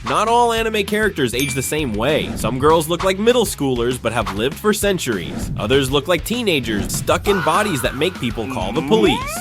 Not all anime characters age the same way. Some girls look like middle schoolers but have lived for centuries. Others look like teenagers stuck in bodies that make people call the police.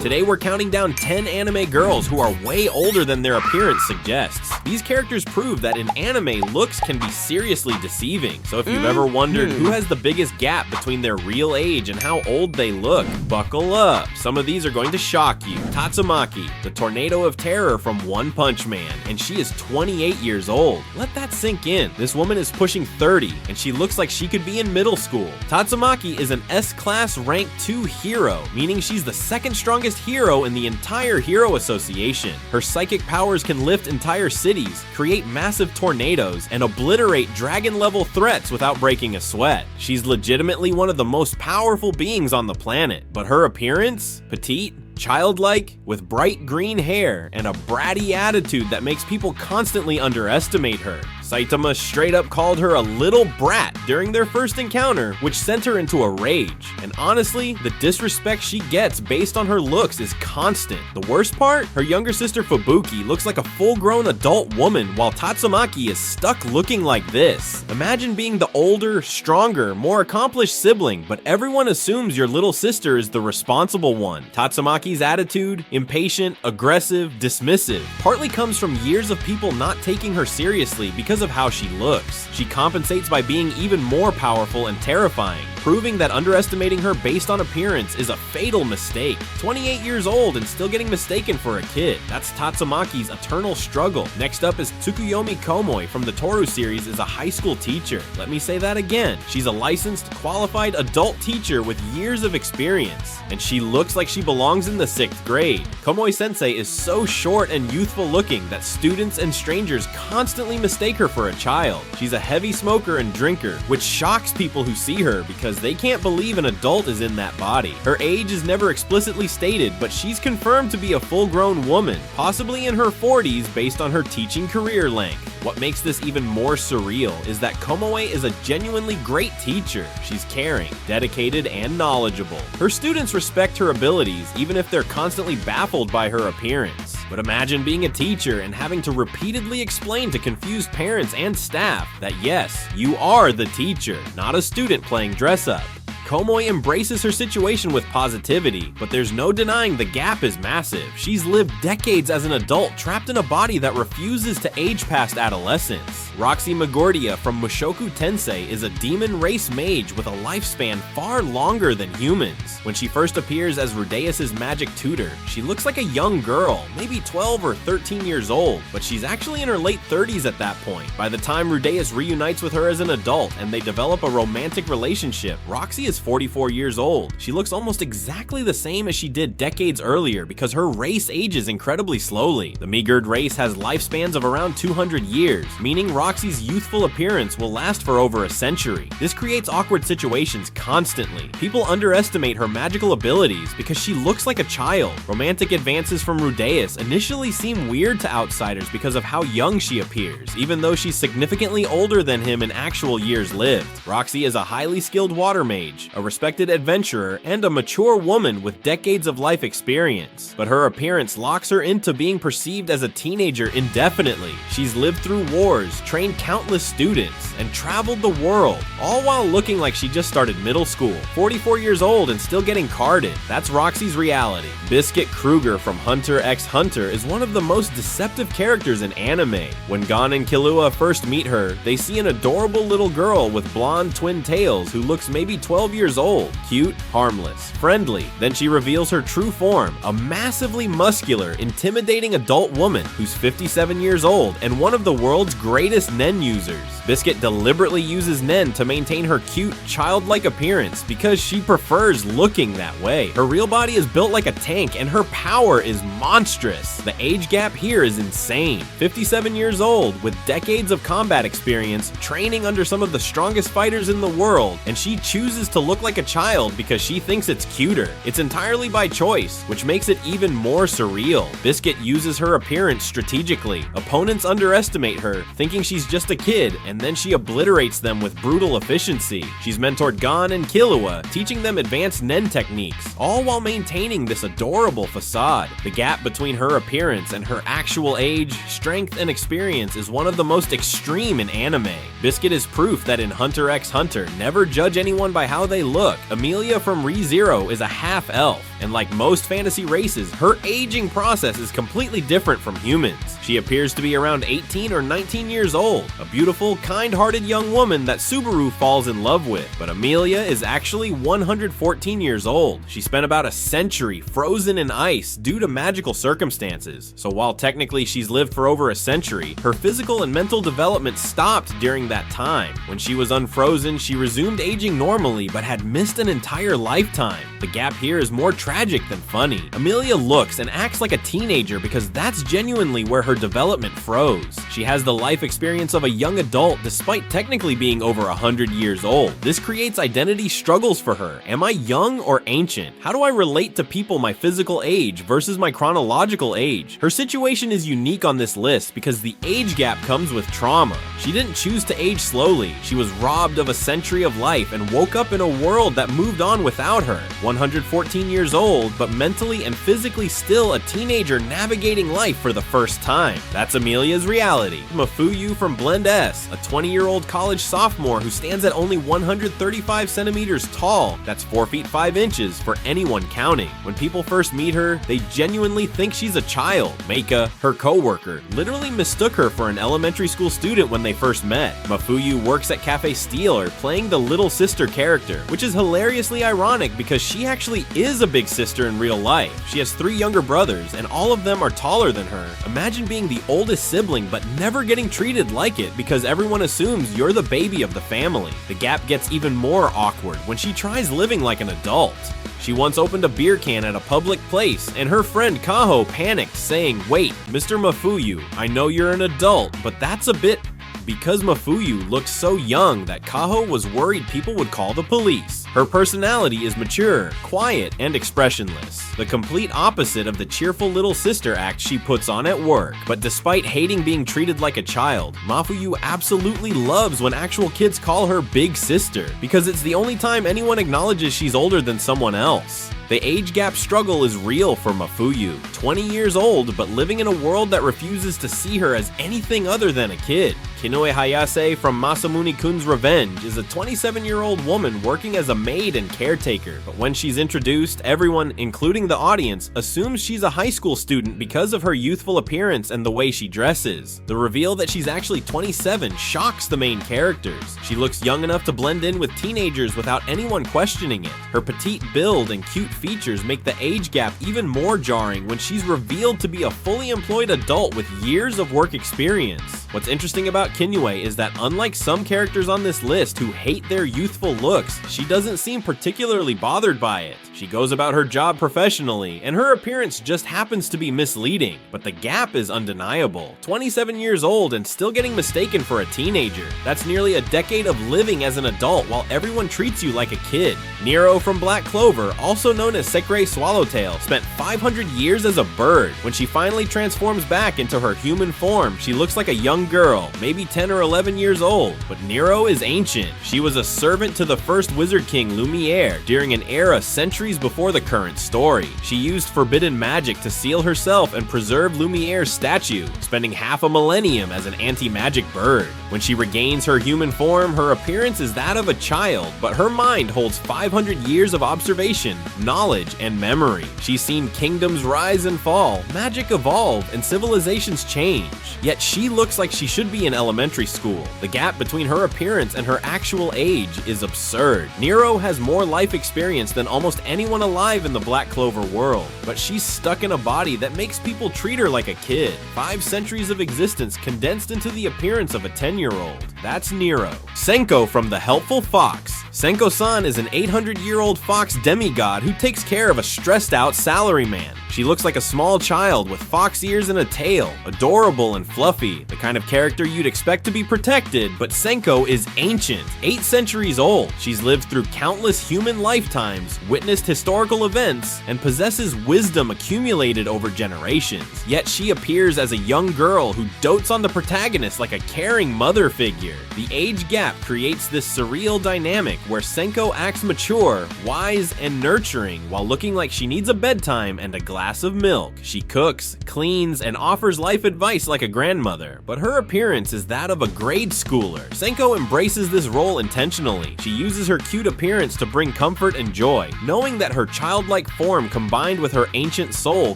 Today we're counting down 10 anime girls who are way older than their appearance suggests. These characters prove that in anime, looks can be seriously deceiving. So if you've ever wondered who has the biggest gap between their real age and how old they look, buckle up. Some of these are going to shock you. Tatsumaki, the tornado of terror from One Punch Man, and she is 28 years old. Let that sink in. This woman is pushing 30, and she looks like she could be in middle school. Tatsumaki is an S-class rank 2 hero, meaning she's the second strongest hero in the entire Hero Association. Her psychic powers can lift entire cities, create massive tornadoes, and obliterate dragon-level threats without breaking a sweat. She's legitimately one of the most powerful beings on the planet, but her appearance? Petite? Childlike, with bright green hair and a bratty attitude that makes people constantly underestimate her. Saitama straight up called her a little brat during their first encounter, which sent her into a rage. And honestly, the disrespect she gets based on her looks is constant. The worst part? Her younger sister Fubuki looks like a full-grown adult woman, while Tatsumaki is stuck looking like this. Imagine being the older, stronger, more accomplished sibling, but everyone assumes your little sister is the responsible one. Tatsumaki's attitude, impatient, aggressive, dismissive, partly comes from years of people not taking her seriously because of how she looks. She compensates by being even more powerful and terrifying, proving that underestimating her based on appearance is a fatal mistake. 28 years old and still getting mistaken for a kid. That's Tatsumaki's eternal struggle. Next up is Tsukuyomi Komoi from the Toaru series is a high school teacher. Let me say that again. She's a licensed, qualified adult teacher with years of experience, and she looks like she belongs in the 6th grade. Komoi Sensei is so short and youthful looking that students and strangers constantly mistake her for a child. She's a heavy smoker and drinker, which shocks people who see her because they can't believe an adult is in that body. Her age is never explicitly stated, but she's confirmed to be a full-grown woman, possibly in her 40s based on her teaching career length. What makes this even more surreal is that Komoi is a genuinely great teacher. She's caring, dedicated, and knowledgeable. Her students respect her abilities, even if they're constantly baffled by her appearance. But imagine being a teacher and having to repeatedly explain to confused parents and staff that yes, you are the teacher, not a student playing dress-up. Komoi embraces her situation with positivity, but there's no denying the gap is massive. She's lived decades as an adult trapped in a body that refuses to age past adolescence. Roxy Migurdia from Mushoku Tensei is a demon race mage with a lifespan far longer than humans. When she first appears as Rudeus' magic tutor, she looks like a young girl, maybe 12 or 13 years old, but she's actually in her late 30s at that point. By the time Rudeus reunites with her as an adult and they develop a romantic relationship, Roxy is 44 years old. She looks almost exactly the same as she did decades earlier because her race ages incredibly slowly. The Migurd race has lifespans of around 200 years, meaning Roxy's youthful appearance will last for over a century. This creates awkward situations constantly. People underestimate her magical abilities because she looks like a child. Romantic advances from Rudeus initially seem weird to outsiders because of how young she appears, even though she's significantly older than him in actual years lived. Roxy is a highly skilled water mage, a respected adventurer, and a mature woman with decades of life experience. But her appearance locks her into being perceived as a teenager indefinitely. She's lived through wars, trained countless students, and traveled the world, all while looking like she just started middle school. 44 years old and still getting carded. That's Roxy's reality. Biscuit Krueger from Hunter x Hunter is one of the most deceptive characters in anime. When Gon and Killua first meet her, they see an adorable little girl with blonde twin tails who looks maybe 12 years old. Cute, harmless, friendly. Then she reveals her true form, a massively muscular, intimidating adult woman who's 57 years old and one of the world's greatest Nen users. Biscuit deliberately uses Nen to maintain her cute, childlike appearance because she prefers looking that way. Her real body is built like a tank and her power is monstrous. The age gap here is insane. 57 years old with decades of combat experience, training under some of the strongest fighters in the world, and she chooses to look like a child because she thinks it's cuter. It's entirely by choice, which makes it even more surreal. Biscuit uses her appearance strategically. Opponents underestimate her, thinking she's she's just a kid, and then she obliterates them with brutal efficiency. She's mentored Gon and Killua, teaching them advanced nen techniques, all while maintaining this adorable facade. The gap between her appearance and her actual age, strength, and experience is one of the most extreme in anime. Biscuit is proof that in Hunter x Hunter, never judge anyone by how they look. Emilia from Re:Zero is a half-elf, and like most fantasy races, her aging process is completely different from humans. She appears to be around 18 or 19 years old, a beautiful, kind-hearted young woman that Subaru falls in love with. But Emilia is actually 114 years old. She spent about a century frozen in ice due to magical circumstances. So while technically she's lived for over a century, her physical and mental development stopped during that time. When she was unfrozen, she resumed aging normally but had missed an entire lifetime. The gap here is more tragic than funny. Emilia looks and acts like a teenager because that's genuinely where her development froze. She has the life experience of a young adult despite technically being over 100 years old. This creates identity struggles for her. Am I young or ancient? How do I relate to people my physical age versus my chronological age? Her situation is unique on this list because the age gap comes with trauma. She didn't choose to age slowly. She was robbed of a century of life and woke up in a world that moved on without her. 114 years old, but mentally and physically still a teenager navigating life for the first time. That's Emilia's reality. Mafuyu from Blend S, a 20-year-old college sophomore who stands at only 135 centimeters tall. That's 4 feet 5 inches for anyone counting. When people first meet her, they genuinely think she's a child. Meika, her co-worker, literally mistook her for an elementary school student when they first met. Mafuyu works at Cafe Steeler, playing the little sister character, which is hilariously ironic because she actually is a big sister in real life. She has 3 younger brothers, and all of them are taller than her. Imagine being the oldest sibling but never getting treated like it because everyone assumes you're the baby of the family. The gap gets even more awkward when she tries living like an adult. She once opened a beer can at a public place, and her friend Kaho panicked, saying, "Wait, Mr. Mafuyu, I know you're an adult, but that's a bit..." Because Mafuyu looked so young that Kaho was worried people would call the police. Her personality is mature, quiet, and expressionless, the complete opposite of the cheerful little sister act she puts on at work. But despite hating being treated like a child, Mafuyu absolutely loves when actual kids call her big sister, because it's the only time anyone acknowledges she's older than someone else. The age gap struggle is real for Mafuyu, 20 years old but living in a world that refuses to see her as anything other than a kid. Kino Hayase from Masamune-kun's Revenge is a 27-year-old woman working as a maid and caretaker, but when she's introduced, everyone, including the audience, assumes she's a high school student because of her youthful appearance and the way she dresses. The reveal that she's actually 27 shocks the main characters. She looks young enough to blend in with teenagers without anyone questioning it. Her petite build and cute features make the age gap even more jarring when she's revealed to be a fully employed adult with years of work experience. What's interesting about Kinue is that unlike some characters on this list who hate their youthful looks, she doesn't seem particularly bothered by it. She goes about her job professionally, and her appearance just happens to be misleading, but the gap is undeniable. 27 years old and still getting mistaken for a teenager. That's nearly a decade of living as an adult while everyone treats you like a kid. Nero from Black Clover, also known as Sekirei Swallowtail, spent 500 years as a bird. When she finally transforms back into her human form, she looks like a young girl, maybe 10 or 11 years old, but Nero is ancient. She was a servant to the first Wizard King Lumiere during an era centuries before the current story. She used forbidden magic to seal herself and preserve Lumiere's statue, spending half a millennium as an anti-magic bird. When she regains her human form, her appearance is that of a child, but her mind holds 500 years of observation, knowledge, and memory. She's seen kingdoms rise and fall, magic evolve, and civilizations change. Yet she looks like she should be in elementary school. The gap between her appearance and her actual age is absurd. Nero has more life experience than almost anyone alive in the Black Clover world, but she's stuck in a body that makes people treat her like a kid. 5 centuries of existence condensed into the appearance of a 10-year-old. That's Nero. Senko from The Helpful Fox. Senko-san is an 800-year-old fox demigod who takes care of a stressed-out salaryman. She looks like a small child with fox ears and a tail, adorable and fluffy, the kind of character you'd expect to be protected, but Senko is ancient, 8 centuries old. She's lived through countless human lifetimes, witnessed historical events, and possesses wisdom accumulated over generations. Yet she appears as a young girl who dotes on the protagonist like a caring mother figure. The age gap creates this surreal dynamic where Senko acts mature, wise, and nurturing while looking like she needs a bedtime and a glass of milk. She cooks, cleans, and offers life advice like a grandmother, but her appearance is that of a grade schooler. Senko embraces this role intentionally. She uses her cute appearance to bring comfort and joy, knowing that her childlike form combined with her ancient soul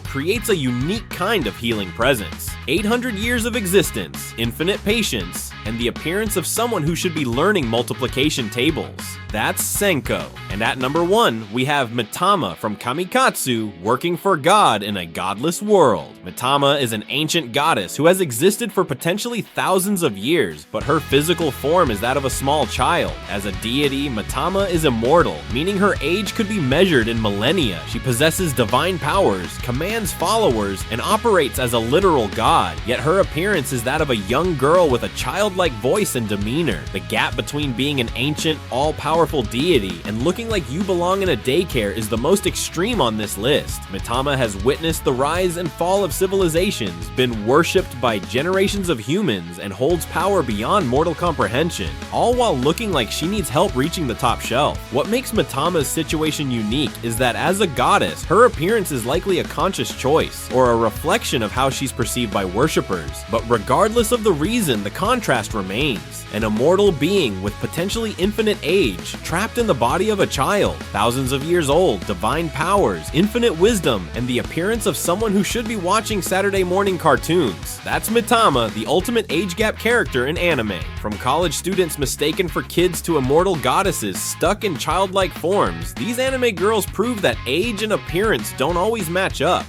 creates a unique kind of healing presence. 800 years of existence, infinite patience, and the appearance of someone who should be learning multiplication tables. That's Senko. And at number 1, we have Mitama from Kamikatsu, working for God in a godless world. Mitama is an ancient goddess who has existed for potentially thousands of years, but her physical form is that of a small child. As a deity, Mitama is immortal, meaning her age could be measured in millennia. She possesses divine powers, commands followers, and operates as a literal god, yet her appearance is that of a young girl with a childlike voice and demeanor. The gap between being an ancient, all-powerful deity and looking like you belong in a daycare is the most extreme on this list. Mitama has witnessed the rise and fall of civilizations, been worshipped by generations of humans, and holds power beyond mortal comprehension, all while looking like she needs help reaching the top shelf. What makes Mitama's situation unique is that as a goddess, her appearance is likely a conscious choice, or a reflection of how she's perceived by worshippers. But regardless of the reason, the contrast remains. An immortal being with potentially infinite age, trapped in the body of a child, thousands of years old, divine powers, infinite wisdom, and the appearance of someone who should be watching Saturday morning cartoons. That's Mitama, the ultimate age gap character in anime. From college students mistaken for kids to immortal goddesses stuck in childlike forms, these anime girls prove that age and appearance don't always match up.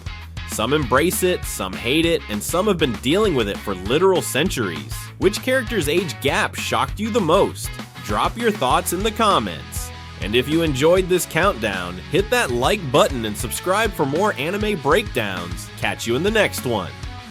Some embrace it, some hate it, and some have been dealing with it for literal centuries. Which character's age gap shocked you the most? Drop your thoughts in the comments. And if you enjoyed this countdown, hit that like button and subscribe for more anime breakdowns. Catch you in the next one.